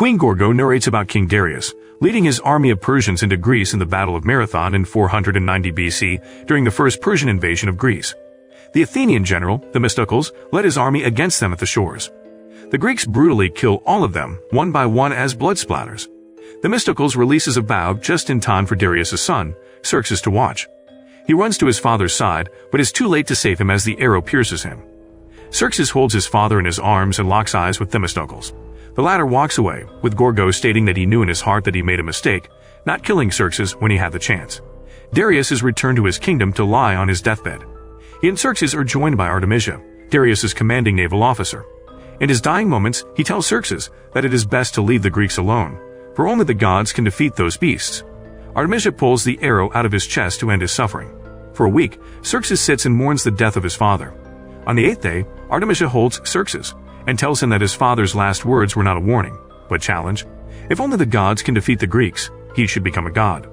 Queen Gorgo narrates about King Darius, leading his army of Persians into Greece in the Battle of Marathon in 490 BC during the first Persian invasion of Greece. The Athenian general, Themistocles, led his army against them at the shores. The Greeks brutally kill all of them, one by one as blood splatters. Themistocles releases a bow just in time for Darius' son, Xerxes, to watch. He runs to his father's side, but is too late to save him as the arrow pierces him. Xerxes holds his father in his arms and locks eyes with Themistocles. The latter walks away, with Gorgo stating that he knew in his heart that he made a mistake, not killing Xerxes when he had the chance. Darius is returned to his kingdom to lie on his deathbed. He and Xerxes are joined by Artemisia, Darius' commanding naval officer. In his dying moments, he tells Xerxes that it is best to leave the Greeks alone, for only the gods can defeat those beasts. Artemisia pulls the arrow out of his chest to end his suffering. For a week, Xerxes sits and mourns the death of his father. On the 8th day, Artemisia holds Xerxes and tells him that his father's last words were not a warning, but challenge. If only the gods can defeat the Greeks, he should become a god.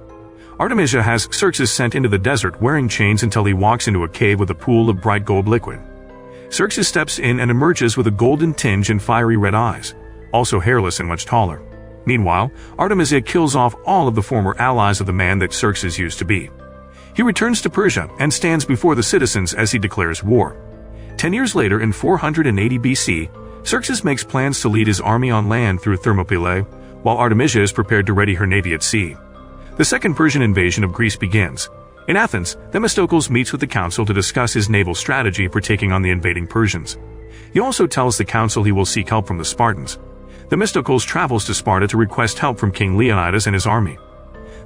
Artemisia has Xerxes sent into the desert wearing chains until he walks into a cave with a pool of bright gold liquid. Xerxes steps in and emerges with a golden tinge and fiery red eyes, also hairless and much taller. Meanwhile, Artemisia kills off all of the former allies of the man that Xerxes used to be. He returns to Persia and stands before the citizens as he declares war. 10 years later, in 480 BC, Xerxes makes plans to lead his army on land through Thermopylae, while Artemisia is prepared to ready her navy at sea. The second Persian invasion of Greece begins. In Athens, Themistocles meets with the council to discuss his naval strategy for taking on the invading Persians. He also tells the council he will seek help from the Spartans. Themistocles travels to Sparta to request help from King Leonidas and his army.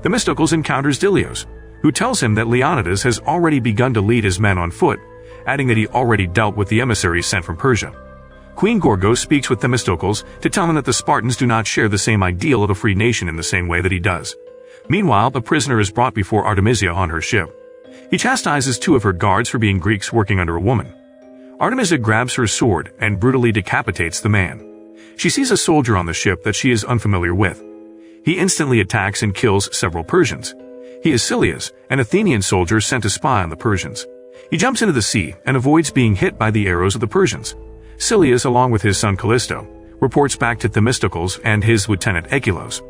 Themistocles encounters Dilios, who tells him that Leonidas has already begun to lead his men on foot, adding that he already dealt with the emissaries sent from Persia. Queen Gorgo speaks with Themistocles to tell him that the Spartans do not share the same ideal of a free nation in the same way that he does. Meanwhile, a prisoner is brought before Artemisia on her ship. He chastises 2 of her guards for being Greeks working under a woman. Artemisia grabs her sword and brutally decapitates the man. She sees a soldier on the ship that she is unfamiliar with. He instantly attacks and kills several Persians. He is Silius, an Athenian soldier sent to spy on the Persians. He jumps into the sea and avoids being hit by the arrows of the Persians. Silius, along with his son Callisto, reports back to Themistocles and his lieutenant Echilos.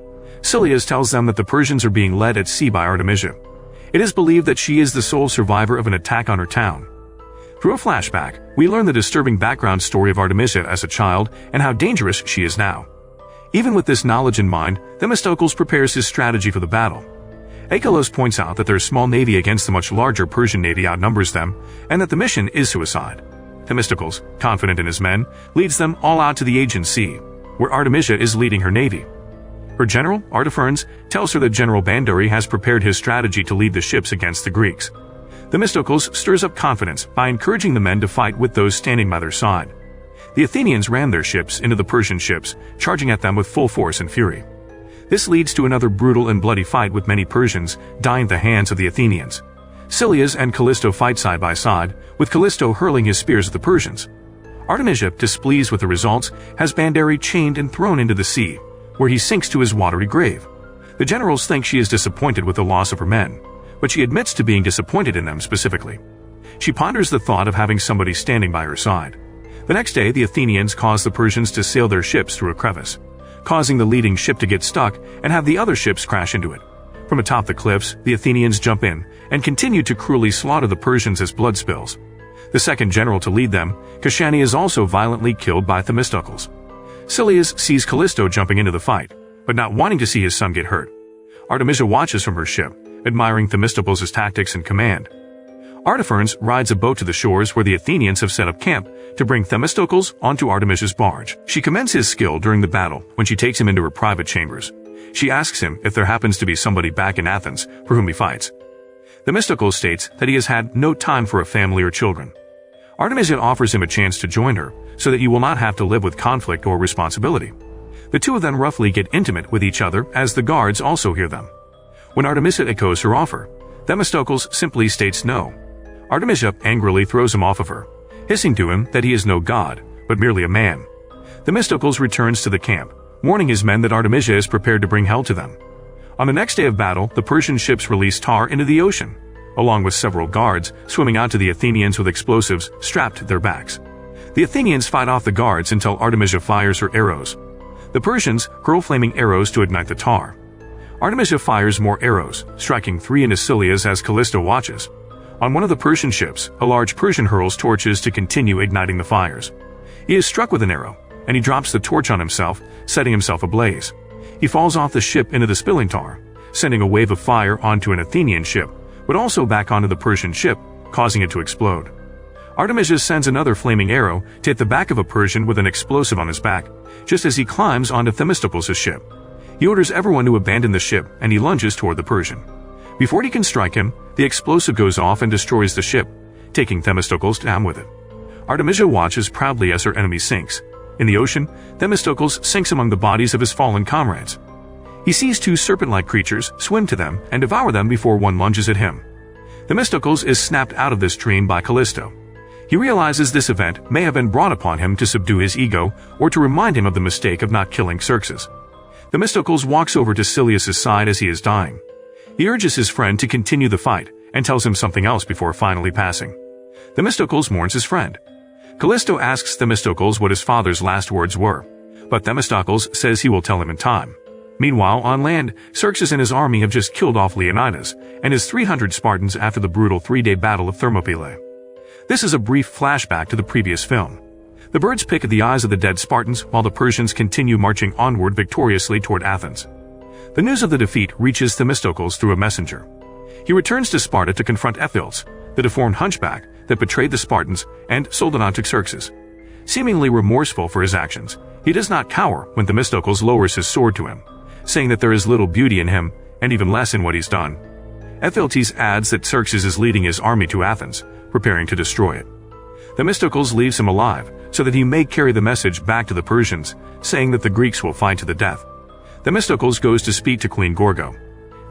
Silius tells them that the Persians are being led at sea by Artemisia. It is believed that she is the sole survivor of an attack on her town. Through a flashback, we learn the disturbing background story of Artemisia as a child and how dangerous she is now. Even with this knowledge in mind, Themistocles prepares his strategy for the battle. Echilos points out that their small navy against the much larger Persian navy outnumbers them, and that the mission is suicide. Themistocles, confident in his men, leads them all out to the Aegean Sea, where Artemisia is leading her navy. Her general, Artaphernes, tells her that General Banduri has prepared his strategy to lead the ships against the Greeks. Themistocles stirs up confidence by encouraging the men to fight with those standing by their side. The Athenians ran their ships into the Persian ships, charging at them with full force and fury. This leads to another brutal and bloody fight with many Persians dying at the hands of the Athenians. Silius and Callisto fight side by side, with Callisto hurling his spears at the Persians. Artemisia, displeased with the results, has Banduri chained and thrown into the sea, where he sinks to his watery grave. The generals think she is disappointed with the loss of her men, but she admits to being disappointed in them specifically. She ponders the thought of having somebody standing by her side. The next day, the Athenians cause the Persians to sail their ships through a crevice, causing the leading ship to get stuck and have the other ships crash into it. From atop the cliffs, the Athenians jump in and continue to cruelly slaughter the Persians as blood spills. The second general to lead them, Kashani, is also violently killed by Themistocles. Silius sees Callisto jumping into the fight, but not wanting to see his son get hurt. Artemisia watches from her ship, admiring Themistocles' tactics and command. Artaphernes rides a boat to the shores where the Athenians have set up camp to bring Themistocles onto Artemisia's barge. She commends his skill during the battle when she takes him into her private chambers. She asks him if there happens to be somebody back in Athens for whom he fights. Themistocles states that he has had no time for a family or children. Artemisia offers him a chance to join her so that he will not have to live with conflict or responsibility. The two of them roughly get intimate with each other as the guards also hear them. When Artemisia echoes her offer, Themistocles simply states no. Artemisia angrily throws him off of her, hissing to him that he is no god, but merely a man. Themistocles returns to the camp, warning his men that Artemisia is prepared to bring hell to them. On the next day of battle, the Persian ships release tar into the ocean, along with several guards swimming out to the Athenians with explosives strapped to their backs. The Athenians fight off the guards until Artemisia fires her arrows. The Persians hurl flaming arrows to ignite the tar. Artemisia fires more arrows, striking 3 into Silius as Callisto watches. On one of the Persian ships, a large Persian hurls torches to continue igniting the fires. He is struck with an arrow, and he drops the torch on himself, setting himself ablaze. He falls off the ship into the spilling tar, sending a wave of fire onto an Athenian ship, but also back onto the Persian ship, causing it to explode. Artemisia sends another flaming arrow to hit the back of a Persian with an explosive on his back, just as he climbs onto Themistocles' ship. He orders everyone to abandon the ship, and he lunges toward the Persian. Before he can strike him, the explosive goes off and destroys the ship, taking Themistocles down with it. Artemisia watches proudly as her enemy sinks. In the ocean, Themistocles sinks among the bodies of his fallen comrades. He sees 2 serpent-like creatures swim to them and devour them before one lunges at him. Themistocles is snapped out of this dream by Callisto. He realizes this event may have been brought upon him to subdue his ego or to remind him of the mistake of not killing Xerxes. Themistocles walks over to Silius' side as he is dying. He urges his friend to continue the fight and tells him something else before finally passing. Themistocles mourns his friend. Callisto asks Themistocles what his father's last words were, but Themistocles says he will tell him in time. Meanwhile, on land, Xerxes and his army have just killed off Leonidas and his 300 Spartans after the brutal 3-day battle of Thermopylae. This is a brief flashback to the previous film. The birds pick at the eyes of the dead Spartans while the Persians continue marching onward victoriously toward Athens. The news of the defeat reaches Themistocles through a messenger. He returns to Sparta to confront Ephialtes, the deformed hunchback that betrayed the Spartans and sold it on to Xerxes. Seemingly remorseful for his actions, he does not cower when Themistocles lowers his sword to him, saying that there is little beauty in him and even less in what he's done. Ephialtes adds that Xerxes is leading his army to Athens, preparing to destroy it. Themistocles leaves him alive so that he may carry the message back to the Persians, saying that the Greeks will fight to the death. Themistocles goes to speak to Queen Gorgo.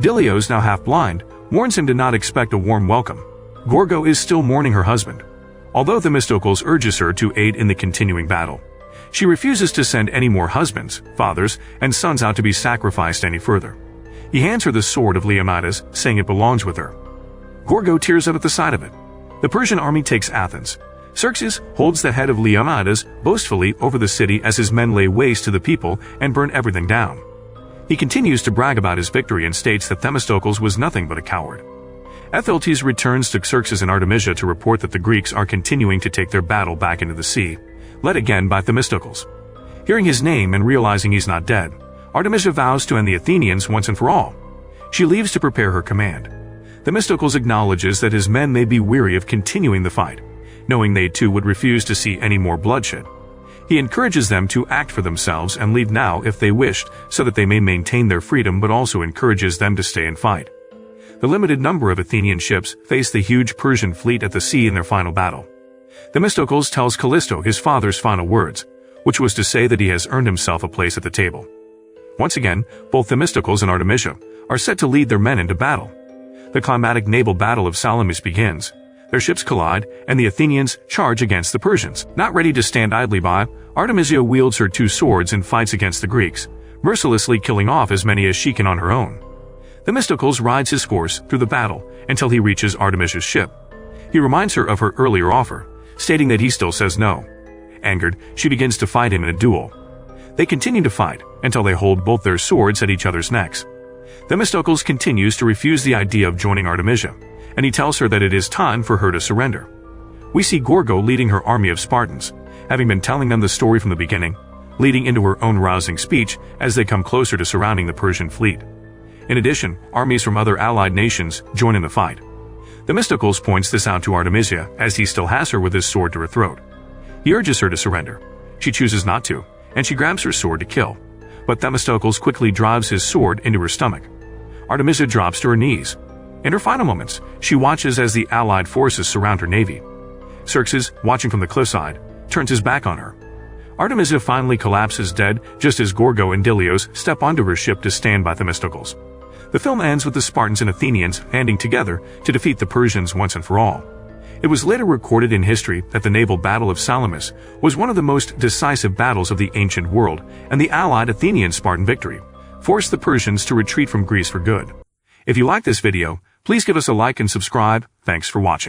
Dilios, now half blind, warns him to not expect a warm welcome. Gorgo is still mourning her husband, although Themistocles urges her to aid in the continuing battle. She refuses to send any more husbands, fathers, and sons out to be sacrificed any further. He hands her the sword of Leonidas, saying it belongs with her. Gorgo tears up at the sight of it. The Persian army takes Athens. Xerxes holds the head of Leonidas boastfully over the city as his men lay waste to the people and burn everything down. He continues to brag about his victory and states that Themistocles was nothing but a coward. Ephialtes returns to Xerxes and Artemisia to report that the Greeks are continuing to take their battle back into the sea, led again by Themistocles. Hearing his name and realizing he's not dead, Artemisia vows to end the Athenians once and for all. She leaves to prepare her command. Themistocles acknowledges that his men may be weary of continuing the fight, knowing they too would refuse to see any more bloodshed. He encourages them to act for themselves and leave now if they wished, so that they may maintain their freedom, but also encourages them to stay and fight. The limited number of Athenian ships face the huge Persian fleet at the sea in their final battle. Themistocles tells Callisto his father's final words, which was to say that he has earned himself a place at the table. Once again, both Themistocles and Artemisia are set to lead their men into battle. The climatic naval battle of Salamis begins. Their ships collide, and the Athenians charge against the Persians. Not ready to stand idly by, Artemisia wields her 2 swords and fights against the Greeks, mercilessly killing off as many as she can on her own. Themistocles rides his horse through the battle until he reaches Artemisia's ship. He reminds her of her earlier offer, stating that he still says no. Angered, she begins to fight him in a duel. They continue to fight until they hold both their swords at each other's necks. Themistocles continues to refuse the idea of joining Artemisia, and he tells her that it is time for her to surrender. We see Gorgo leading her army of Spartans, having been telling them the story from the beginning, leading into her own rousing speech as they come closer to surrounding the Persian fleet. In addition, armies from other allied nations join in the fight. Themistocles points this out to Artemisia as he still has her with his sword to her throat. He urges her to surrender. She chooses not to, and she grabs her sword to kill. But Themistocles quickly drives his sword into her stomach. Artemisia drops to her knees. In her final moments, she watches as the allied forces surround her navy. Xerxes, watching from the cliffside, turns his back on her. Artemisia finally collapses dead just as Gorgo and Dilios step onto her ship to stand by Themistocles. The film ends with the Spartans and Athenians banding together to defeat the Persians once and for all. It was later recorded in history that the naval battle of Salamis was one of the most decisive battles of the ancient world, and the allied Athenian-Spartan victory forced the Persians to retreat from Greece for good. If you like this video, please give us a like and subscribe. Thanks for watching.